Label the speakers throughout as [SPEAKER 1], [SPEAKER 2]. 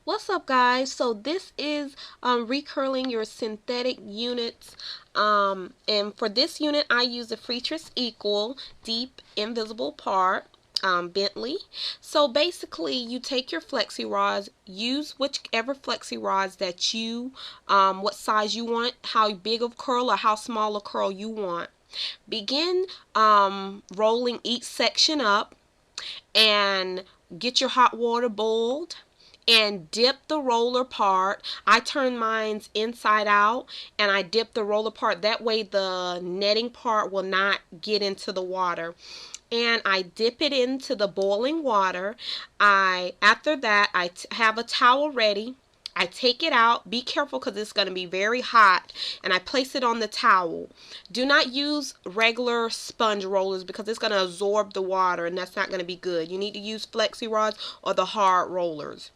[SPEAKER 1] What's up, guys? So this is recurling your synthetic units, and for this unit I use the Freetress Equal Deep Invisible Part, Bentley. So basically you take your flexi rods, use whichever flexi rods that you what size you want, how big of curl or how small a curl you want. Begin rolling each section up and get your hot water boiled and dip the roller part. I turn mine's inside out and I dip the roller part. That way the netting part will not get into the water. And I dip it into the boiling water. After that, I have a towel ready. I take it out. Be careful because it's going to be very hot. And I place it on the towel. Do not use regular sponge rollers because it's going to absorb the water and that's not going to be good. You need to use flexi rods or the hard rollers.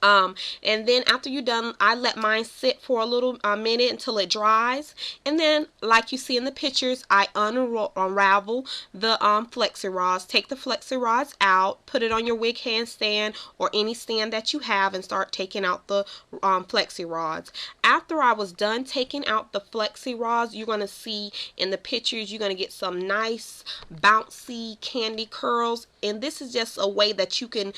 [SPEAKER 1] And then after you're done, I let mine sit for a little minute until it dries. And then, like you see in the pictures, I unravel the flexi rods. Take the flexi rods out, put it on your wig handstand or any stand that you have, and start taking out the flexi rods. After I was done taking out the flexi rods, you're going to see in the pictures, you're going to get some nice bouncy candy curls. And this is just a way that you can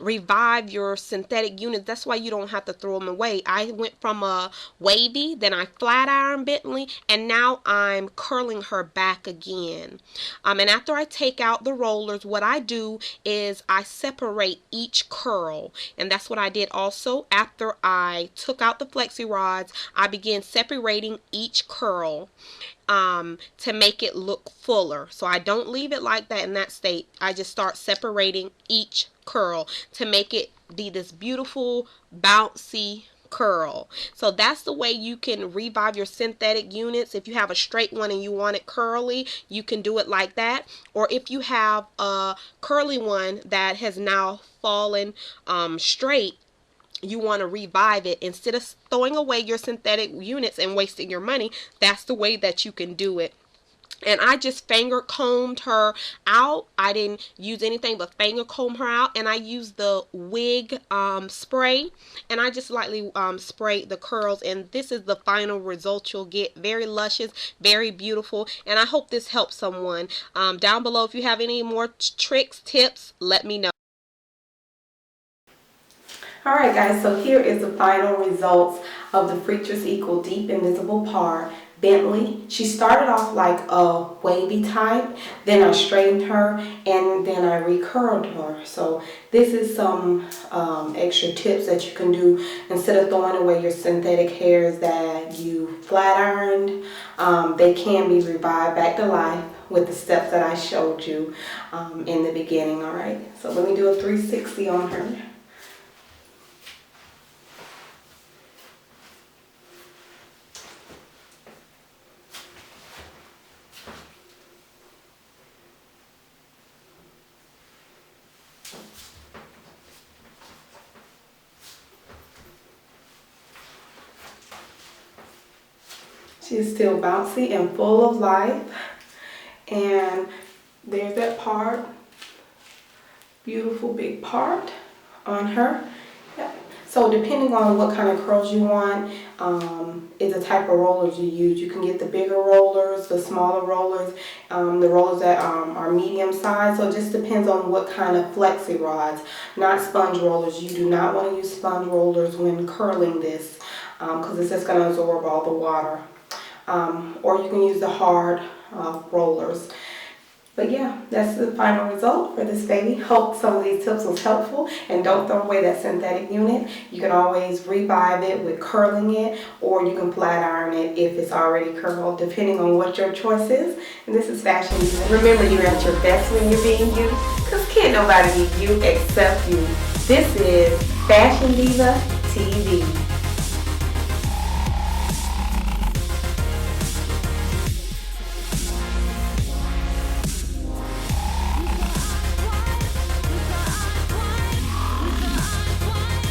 [SPEAKER 1] revive your synthetic units. That's why you don't have to throw them away. I went from a wavy, then I flat iron Bentley, and now I'm curling her back again. And after I take out the rollers, what I do is I separate each curl, and that's what I did also. After I took out the flexi rods, I began separating each curl to make it look fuller. So I don't leave it like that in that state. I just start separating each curl to make it be this beautiful bouncy curl. So that's the way you can revive your synthetic units. If you have a straight one and you want it curly, you can do it like that. Or if you have a curly one that has now fallen straight, you want to revive it, instead of throwing away your synthetic units and wasting your money, that's the way that you can do it. And I just finger combed her out. I didn't use anything but finger comb her out. And I used the wig spray. And I just lightly sprayed the curls. And this is the final result you'll get. Very luscious, very beautiful. And I hope this helps someone. Down below, if you have any more tricks, tips, let me know.
[SPEAKER 2] Alright guys, so here is the final results of the Freetress Equal Deep Invisible Part Bentley. She started off like a wavy type, then I straightened her, and then I recurled her. So this is some extra tips that you can do instead of throwing away your synthetic hairs that you flat ironed. They can be revived back to life with the steps that I showed you in the beginning. Alright, so let me do a 360 on her. She is still bouncy and full of life. And there's that part. Beautiful big part on her. Yep. So depending on what kind of curls you want, is the type of rollers you use. You can get the bigger rollers, the smaller rollers, the rollers that are medium size. So it just depends on what kind of flexi rods, not sponge rollers. You do not want to use sponge rollers when curling this because it's just going to absorb all the water. Or you can use the hard rollers. But yeah, that's the final result for this baby. Hope some of these tips was helpful, and don't throw away that synthetic unit. You can always revive it with curling it, or you can flat iron it if it's already curled, depending on what your choice is. And this is Fashion Diva. Remember, you're at your best when you're being you, because can't nobody be you except you. This is Fashion Diva TV.